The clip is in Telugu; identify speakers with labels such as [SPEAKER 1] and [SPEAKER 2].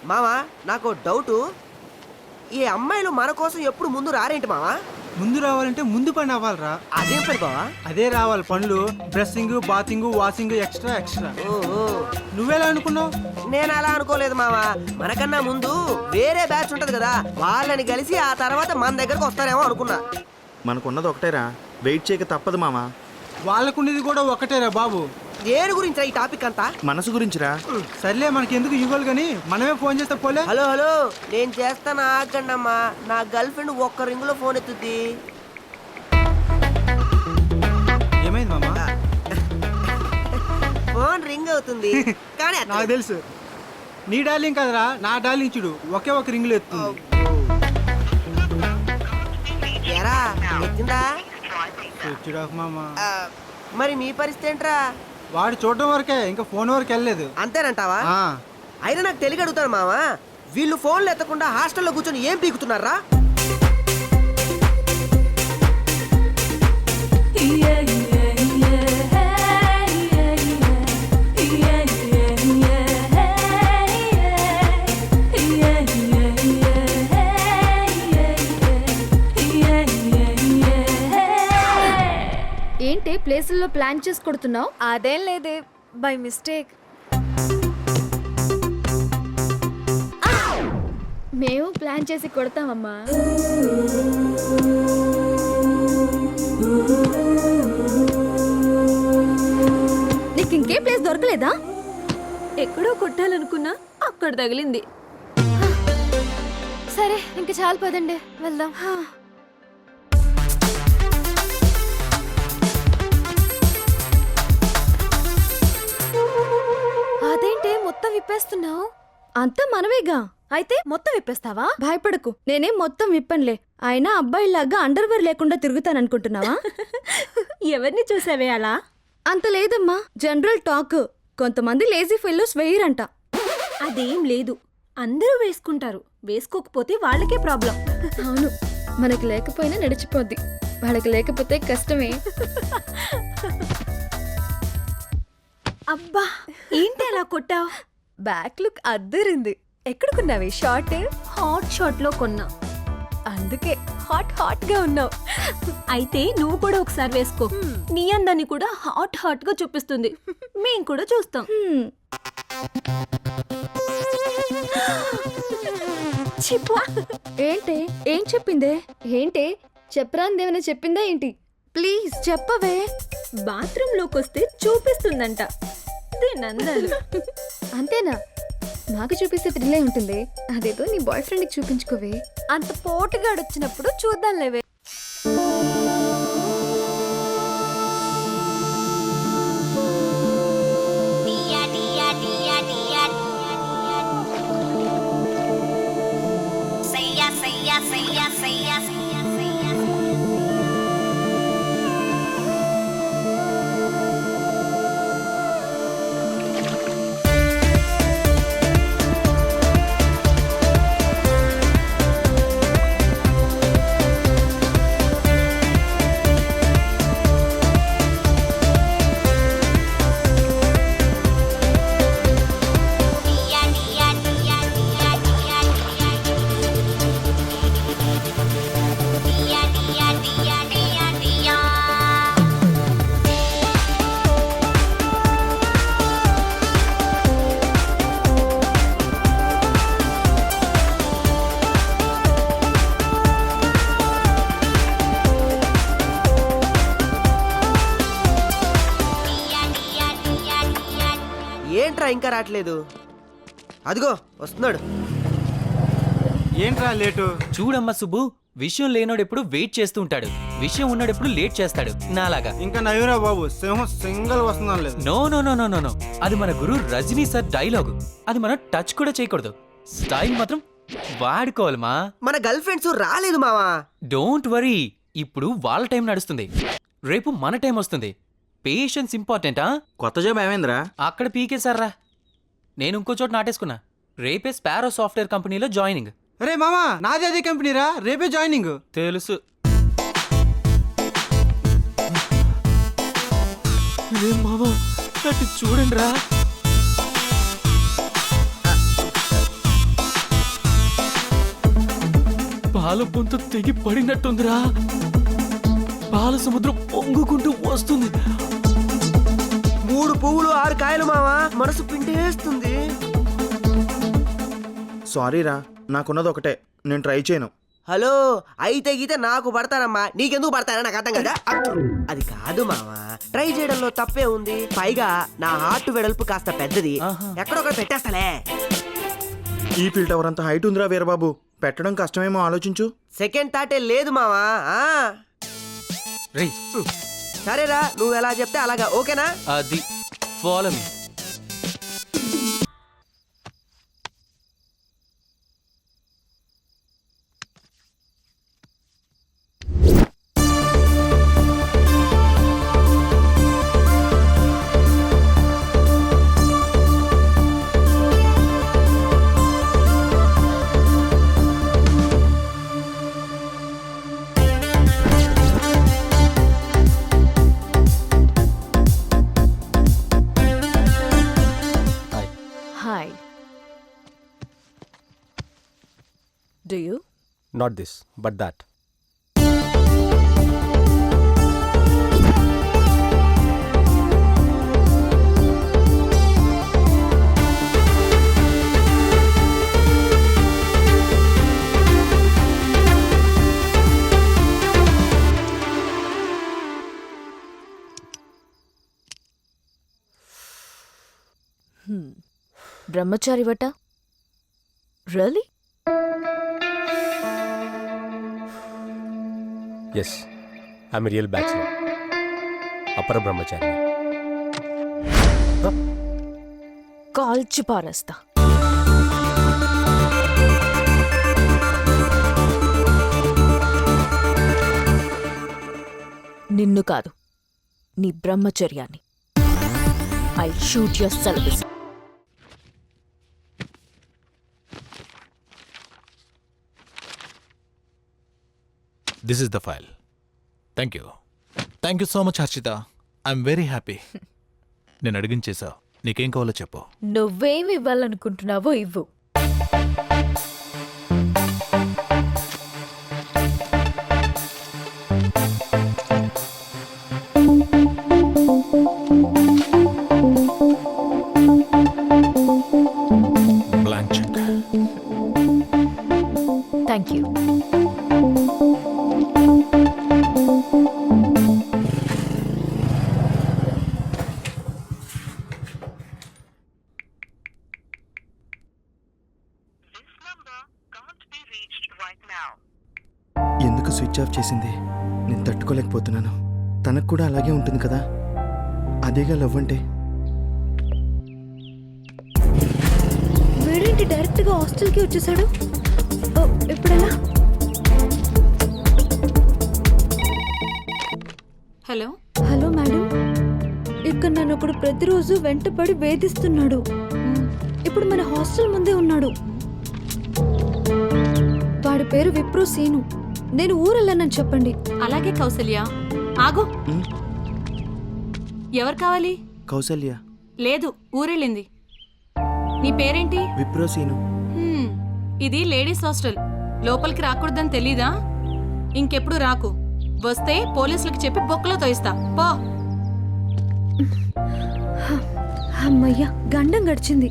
[SPEAKER 1] మావా నాకు డౌటు, ఈ అమ్మాయిలు మన కోసం ఎప్పుడు ముందు రారేంటి మావా?
[SPEAKER 2] ముందు రావాలంటే ముందు పని అవ్వాలరా.
[SPEAKER 1] అదేం పని బావా?
[SPEAKER 2] అదే రావాలి పనులు, డ్రెస్సింగ్, బాతింగ్, వాషింగ్, ఎక్స్ట్రా.
[SPEAKER 1] ఓహో,
[SPEAKER 2] నువ్వెలా అనుకున్నావు?
[SPEAKER 1] నేను అలా అనుకోలేదు మావా. మనకన్నా ముందు వేరే బ్యాచ్ ఉంటది కదా, వాళ్ళని కలిసి ఆ తర్వాత మన దగ్గరకు వస్తారేమో అనుకున్నా.
[SPEAKER 3] మనకున్నది ఒకటేరా, వెయిట్ చేయక తప్పదు మామ.
[SPEAKER 2] వాళ్ళకున్నది కూడా ఒకటేరా బాబు.
[SPEAKER 1] దేని గురించి ఈ టాపిక్ అంతా?
[SPEAKER 3] మనసు గురించిరా.
[SPEAKER 2] సర్లే మనకి ఎందుకు యుగోలు గానీ మనమే ఫోన్ చేస్తే పోలే.
[SPEAKER 1] హలో హలో, నేను చేస్తాను ఆగండి అమ్మా. నా గర్ల్ ఫ్రెండ్ ఒక్క రింగ్ లో ఫోన్ ఎత్తుద్ది.
[SPEAKER 2] ఏమైంది మామా?
[SPEAKER 1] ఫోన్ రింగ్ అవుతుంది కానీ
[SPEAKER 2] నాకు తెలుసు, నీ డార్లింగ్ కదరా, నా డార్లింగ్ చూడు ఒకే ఒక రింగ్ లో ఎత్తుంది.
[SPEAKER 1] ఎరా ఎత్తిందా?
[SPEAKER 2] స్విచ్ ఆఫ్ మామా.
[SPEAKER 1] మరి మీ పరిస్థితి ఏంట్రా?
[SPEAKER 2] వాడు చూడడం వరకే, ఇంకా ఫోన్ వరకు వెళ్ళలేదు.
[SPEAKER 1] అంతేనంటావా?
[SPEAKER 2] ఆ,
[SPEAKER 1] అయినా నాకు తెలియ అడుగుతాను మావా, వీళ్ళు ఫోన్లు ఎత్తకుండా హాస్టల్లో కూర్చొని ఏం పీకుతున్నారా?
[SPEAKER 4] ఏంటి ప్లేసుల్లో ప్లాన్ చేసి కొడుతున్నావు?
[SPEAKER 5] అదేం లేదే, బై మిస్టేక్.
[SPEAKER 4] మేము ప్లాన్ చేసి కొడతామమ్మా. నీకు ఇంకే ప్లేస్ దొరకలేదా?
[SPEAKER 5] ఎక్కడో కొట్టాలనుకున్నా, అక్కడ తగిలింది.
[SPEAKER 4] సరే ఇంక చాలు, పదండి వెళ్దాం.
[SPEAKER 5] అదేంటే మొత్తం విప్పేస్తున్నావు?
[SPEAKER 4] అంతా మనమేగా.
[SPEAKER 5] అయితే మొత్తం విప్పేస్తావా?
[SPEAKER 4] భయపడకు, నేనేం మొత్తం విప్పన్లే. అయినా అబ్బాయిలాగా అండర్వేర్ లేకుండా తిరుగుతాననుకుంటున్నావా?
[SPEAKER 5] ఎవరిని చూసావే అలా?
[SPEAKER 4] అంత లేదమ్మా, జనరల్ టాక్. కొంతమంది లేజీ ఫెల్లోస్ వేయరంట.
[SPEAKER 5] అదేం లేదు, అందరూ వేసుకుంటారు. వేసుకోకపోతే వాళ్ళకే ప్రాబ్లం.
[SPEAKER 4] అవును, మనకి లేకపోయినా నడిచిపోద్ది, వాళ్ళకి లేకపోతే కష్టమే.
[SPEAKER 5] అబ్బా, ఏంటి అలా కొట్టావు? బ్యాక్ లుక్ అద్దరింది. ఎక్కడ కొన్నావే షార్ట్? హాట్ షార్ట్ లో కొన్నా, అందుకే హాట్ గా ఉన్నావు. అయితే నువ్వు కూడా ఒకసారి వేసుకో, నీ అందాన్ని కూడా హాట్ గా చూపిస్తుంది. మేం కూడా చూస్తాం.
[SPEAKER 4] ఏంటే ఏం చెప్పిందే? ఏంటే చెప్పరాందేమైనా చెప్పిందా ఏంటి? ప్లీజ్ చెప్పవే.
[SPEAKER 5] బాత్రూమ్ లోకి వస్తే చూపిస్తుందంట దీనందాలు.
[SPEAKER 4] అంతేనా? నాకు చూపిస్తే థ్రిల్లే ఉంటుంది. అదేదో నీ బాయ్ ఫ్రెండ్కి చూపించుకోవే.
[SPEAKER 5] అంత పోటుగా వచ్చినప్పుడు చూద్దాం లేవే.
[SPEAKER 1] ఏంట్రా ఇంకా రావట్లేదు? అదిగో వస్తున్నాడు.
[SPEAKER 2] ఏంట్రా లేటు?
[SPEAKER 6] చూడమ్మా సుబ్బు, విషయం లేనోడు ఎప్పుడు వెయిట్ చేస్తూ ఉంటాడు, విషయం ఉన్నాడు ఎప్పుడు లేట్ చేస్తాడు, నాలాగా.
[SPEAKER 2] ఇంకా నవ్వురా బాబు, సింహం సింగల్ వస్తున్నాను లేదు.
[SPEAKER 6] No no no no no no, అది మన గురు రజనీ సార్ డైలాగు. అది మనం టచ్ కూడా చేయకూడదు, స్టైల్ మాత్రం వాడుకోవాలమా.
[SPEAKER 1] మన గర్ల్ ఫ్రెండ్స్ రాలేదు మావా.
[SPEAKER 6] డోంట్ వరీ, ఇప్పుడు వాళ్ళ టైం నడుస్తుంది, రేపు మన టైం వస్తుంది. పేషెన్స్ ఇంపార్టెంటా?
[SPEAKER 3] కొత్త జాబ్ ఏమైందిరా?
[SPEAKER 6] అక్కడ పీకేశారా, నేను ఇంకో చోట నాటేసుకున్నా. రేపే స్పారో సాఫ్ట్వేర్ కంపెనీలో జాయినింగ్.
[SPEAKER 2] రే మామా, నాదే అదే కంపెనీరా, రేపే జాయినింగ్.
[SPEAKER 6] తెలుసు. మామా చూడండి రా. పాల పొంత తెగి పడినట్టుందిరా. పాల సముద్రం పొంగుకుంటూ వస్తుంది.
[SPEAKER 1] 3 పువ్వులు 6 కాయలు మావా, మనసు పిండేస్తుంది.
[SPEAKER 3] సారీ రా, నాకున్నది ఒకటే, నేను ట్రై చేయను.
[SPEAKER 1] హలో, అయితే గీతే నాకు పడతానమ్మా, నీకెందుకు పడతానా నాకు అర్థం కదా. అది కాదు మావా, ట్రై చేయడంలో తప్పే ఉంది. పైగా నా హార్ట్ వెడల్పు కాస్త పెద్దది, ఎక్కడొక్కడ పెట్టేస్తాలే.
[SPEAKER 3] ఈ ఫీల్ టవర్ అంత హైట్ ఉందిరా వీరబాబు, పెట్టడం కష్టమేమో ఆలోచించు.
[SPEAKER 1] సెకండ్ థాటే లేదు మావా.
[SPEAKER 6] రేయ్,
[SPEAKER 1] సరేరా, నువ్వు ఎలా చెప్తే అలాగా, ఓకేనా?
[SPEAKER 6] అది follow me.
[SPEAKER 5] Hi. Do you?
[SPEAKER 7] Not this, but that.
[SPEAKER 5] Brahmachari Vata? Really?
[SPEAKER 7] Yes, I'm a real bachelor. Apara brahmachari.
[SPEAKER 5] కాల్చి పారేస్తా. నిన్ను కాదు, నీ బ్రహ్మచర్యాన్ని. I'll shoot your celibacy.
[SPEAKER 8] This is the file. Thank you. Thank you so much, Harshita. I'm very happy. నేను అడిగించేశావు. నీకేం కావాలో చెప్పు.
[SPEAKER 5] నువ్వేం ఇవ్వాలనుకుంటున్నావో ఇవ్వు.
[SPEAKER 8] Blank check.
[SPEAKER 5] Thank you.
[SPEAKER 3] ఎందుకు స్విచ్ ఆఫ్ చేసింది? నేను తట్టుకోలేకపోతున్నాను. తనకు కూడా అలాగే ఉంటుంది కదా, అదేగా లవ్ అంటే.
[SPEAKER 4] వీడేంటి డైరెక్ట్ గా హాస్టల్కి వచ్చేసాడు? ఎప్పుడెలా?
[SPEAKER 5] హలో
[SPEAKER 4] హలో మేడం, ఇక్కడ నన్ను ఒకడు ప్రతిరోజు వెంటపడి వేధిస్తున్నాడు. ఇప్పుడు మన హాస్టల్ ముందే ఉన్నాడు. వాడి పేరు విప్రో సీను. నేను ఊరెళ్ళానని చెప్పండి.
[SPEAKER 5] అలాగే కౌసల్య. ఆగు. ఎవరు కావాలి?
[SPEAKER 3] కౌసల్య.
[SPEAKER 5] లేదు, ఊరెళ్ళింది. నీ పేరేంటి?
[SPEAKER 3] విప్రోసీను.
[SPEAKER 5] ఇది లేడీస్ హాస్టల్, లోపలికి రాకూడదని తెలీదా? ఇంకెప్పుడు రాకు. వస్తే పోలీసులకు చెప్పి బొక్కలో తోయిస్తా. పో.
[SPEAKER 4] అమ్మయ్య, గండం గడిచింది.